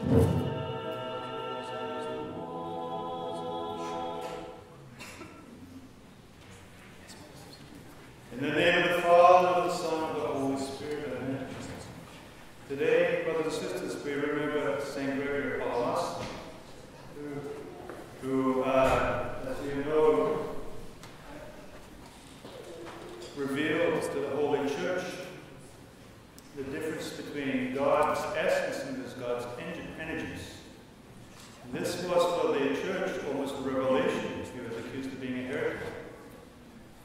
In the name of the Father, and of the Son, and of the Holy Spirit, amen. Today, brothers and sisters, we remember St. Gregory of Palamas, who, as you know, reveals to the Holy Church the difference between God's essence and God's energies. And this was for the Church almost a revelation. He was accused of being a heretic.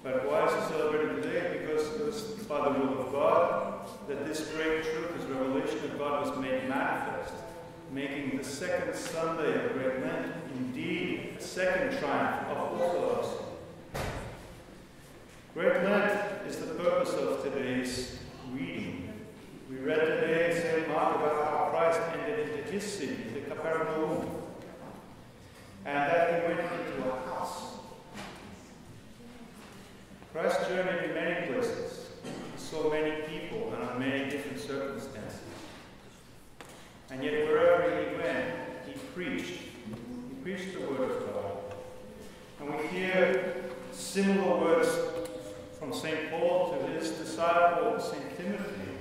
But why is it celebrated today? Because it was by the will of God that this great truth, this revelation of God, was made manifest, making the second Sunday of the Great Lent indeed a second triumph of Orthodoxy. Great Lent is the purpose of today's reading. We read today in St. Mark about how Christ entered into his city, the Cathedral, and that he went into a house. Christ journeyed in many places. He saw many people and under many different circumstances. And yet wherever he went, he preached. He preached the word of God. And we hear similar words from St. Paul to his disciple, St. Timothy,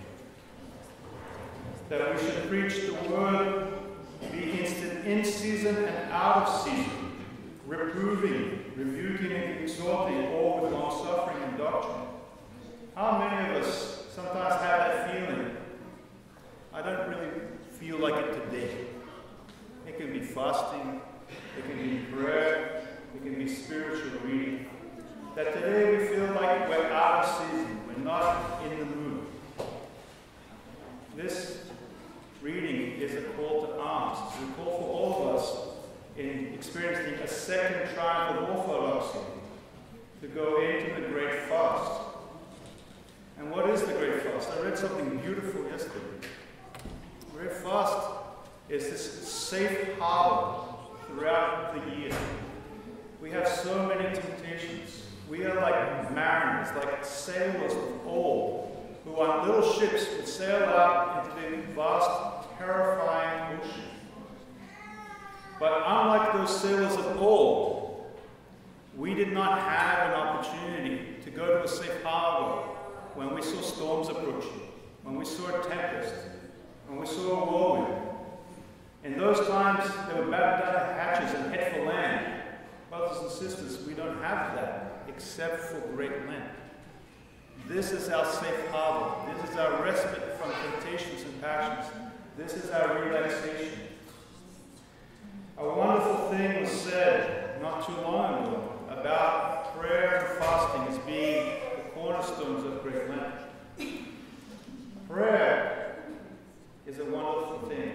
that we should preach the word, be instant in season and out of season, reproving, rebuking, and exhorting, all with long-suffering and doctrine. How many of us sometimes have that feeling? I don't really feel like it today. It can be fasting, it can be prayer, it can be spiritual reading. That today we feel like we're out of season, we're not in the mood. This reading is a call to arms. It's a call for all of us in experiencing a second triumph of Orthodoxy, to go into the Great Fast. And what is the Great Fast? I read something beautiful yesterday. The Great Fast is this safe harbor throughout the year. We have so many temptations. We are like mariners, like sailors of old, who on little ships would sail out into the vast, terrifying ocean. But unlike those sailors of old, we did not have an opportunity to go to a safe harbor when we saw storms approaching, when we saw a tempest, when we saw a whirlwind. In those times, they would batten down hatches and head for land. Brothers and sisters, we don't have that except for Great Lent. This is our safe harbor. This is our respite from temptations and passions. This is our relaxation. A wonderful thing was said not too long ago about prayer and fasting as being the cornerstones of Great Lent. Prayer is a wonderful thing.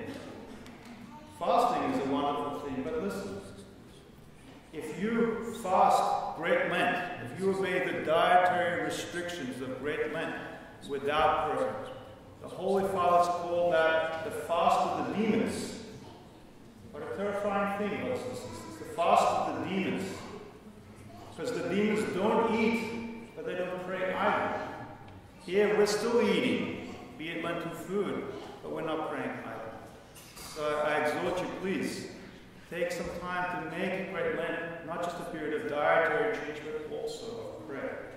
Fasting is a wonderful thing, but listen, if you fast Great Lent, if you obey the dietary restrictions of Great Lent without prayer, the Holy Fathers call that the fast of the demons. What a terrifying thing, brothers and sisters, the fast of the demons. Because the demons don't eat, but they don't pray either. Here we're still eating, be it Lenten food, but we're not praying either. So I exhort you, please, take some time to make Great Lent not just a period of dietary change, but also of prayer.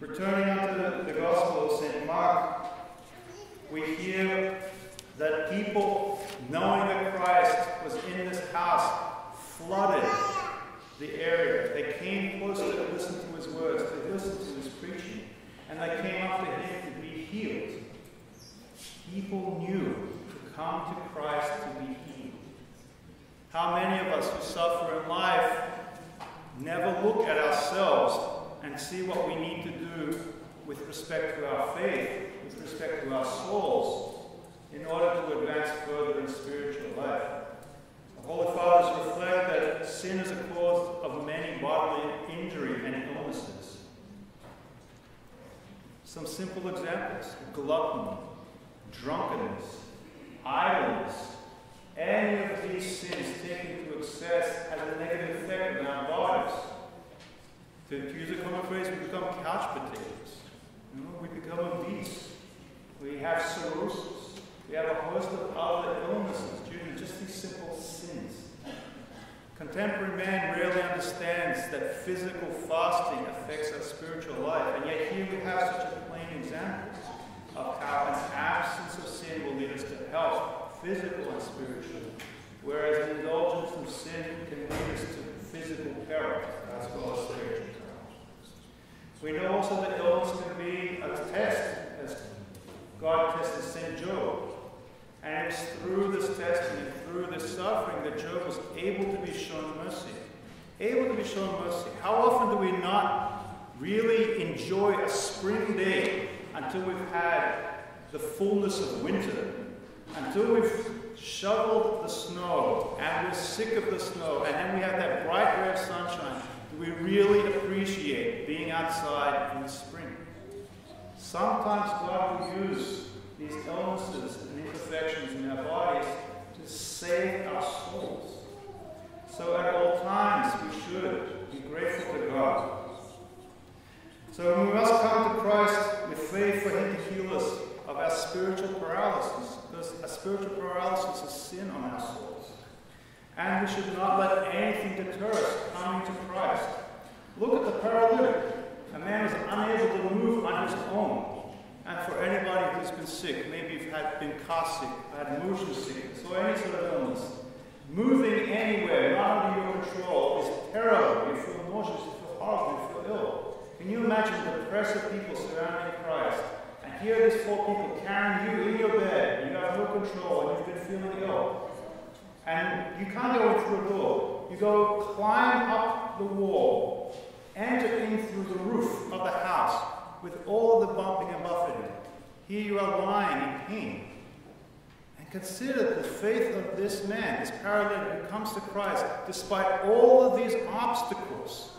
Returning unto the Gospel of St. Mark, we hear that people, knowing that Christ was in this house, flooded the area. They came closer to listen to his words, to listen to his preaching, and they came up to him to be healed. People knew to come to Christ to be healed. How many of us who suffer in life never look at ourselves and see what we need to do with respect to our faith, with respect to our souls, in order to advance further in spiritual life? The Holy Fathers reflect that sin is a cause of many bodily injury and illnesses. Some simple examples: gluttony, drunkenness, idleness. Any of these sins taken to excess has a negative effect on our bodies. To use a common phrase, we become couch potatoes. We become obese. We have cirrhosis. We have a host of other illnesses that physical fasting affects our spiritual life, and yet here we have such a plain example of how an absence of sin will lead us to health, physical and spiritual, whereas an indulgence from sin can lead us to physical peril as well as spiritual peril. We know also that illness can be a test, as God tested St. Job. And it was through this testing and through this suffering that Job was able to be shown mercy. Able to be shown mercy. How often do we not really enjoy a spring day until we've had the fullness of winter? Until we've shoveled the snow and we're sick of the snow, and then we have that bright ray of sunshine. Do we really appreciate being outside in the spring? Sometimes God will use these illnesses and imperfections in our bodies to save our souls. So at all times we should be grateful to God. So we must come to Christ with faith for Him to heal us of our spiritual paralysis, because a spiritual paralysis is sin on our souls. And we should not let anything deter us coming to Christ. Look at the paralytic. A man was unable to move on his own. And for anybody who's been sick, maybe you've been car sick, had motion sickness, or any sort of illness, moving anywhere not under your control is terrible. You feel nauseous, you feel horrible, you feel ill. Can you imagine the oppressive people surrounding Christ? And here are these four people carrying you in your bed. You have no control, and you've been feeling ill. And you can't go in through a door. You go climb up the wall, enter in through the roof of the house, with all the bumping and buffeting. Here you are lying in pain. And consider the faith of this man, this paralytic who comes to Christ despite all of these obstacles.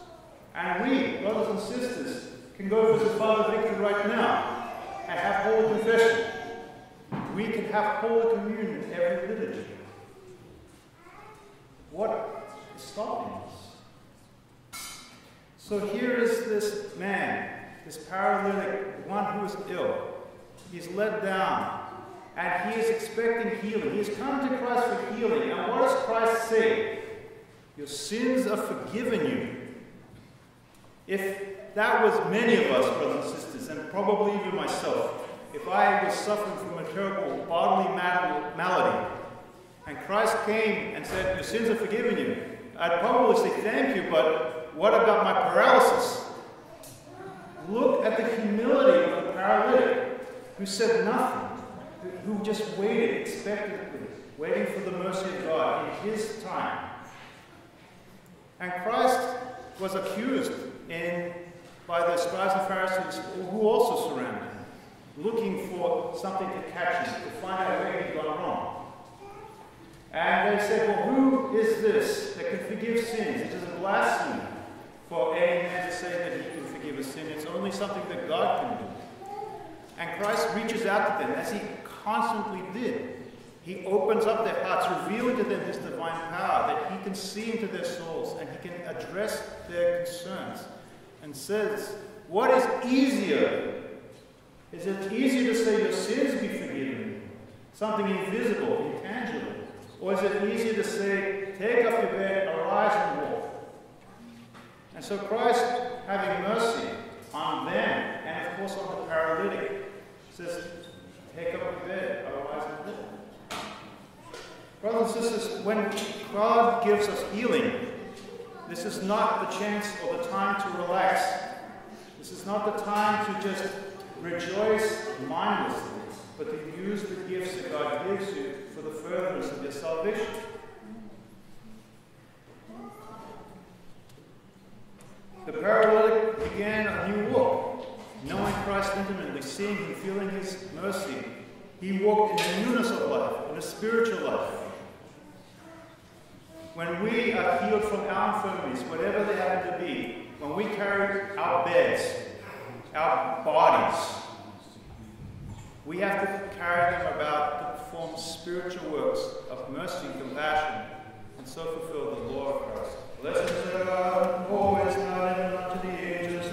And we, brothers and sisters, can go visit Father Victor right now and have Holy Confession. We can have Holy Communion every liturgy. What is stopping us? So here is this man, this paralytic, one who is ill. He's let down, and he is expecting healing. He has come to Christ for healing. And what does Christ say? Your sins are forgiven you. If that was many of us, brothers and sisters, and probably even myself, if I was suffering from a terrible bodily malady, and Christ came and said, your sins are forgiven you, I'd probably say, thank you, but what about my paralysis? Look at the humility of the paralytic who said nothing, who just waited expectantly, waiting for the mercy of God in his time. And Christ was accused by the scribes and Pharisees who also surrounded him, looking for something to catch him, to find out where he'd gone wrong. And they said, well, who is this that can forgive sins? It is a blasphemy for any man to say that he can forgive a sin. It's only something that God can do. And Christ reaches out to them, as he constantly did. He opens up their hearts, revealing to them his divine power, that he can see into their souls and he can address their concerns. And says, what is easier? Is it easier to say your sins be forgiven? Something invisible, intangible. Or is it easier to say, take up your bed, arise and walk? And so Christ, having mercy on them, and of course on the paralytic, says, take up your bed, arise and walk. Brothers and sisters, when God gives us healing, this is not the chance or the time to relax. This is not the time to just rejoice mindlessly, but to use the gifts that God gives you for the furtherance of your salvation. The paralytic began a new walk, knowing Christ intimately, seeing him, feeling his mercy. He walked in the newness of life, in a spiritual life. When we are healed from our infirmities, whatever they happen to be, when we carry our beds, our bodies, we have to carry them about to perform spiritual works of mercy and compassion, and so fulfill the law of Christ. Blessed is God, always now and unto the ages.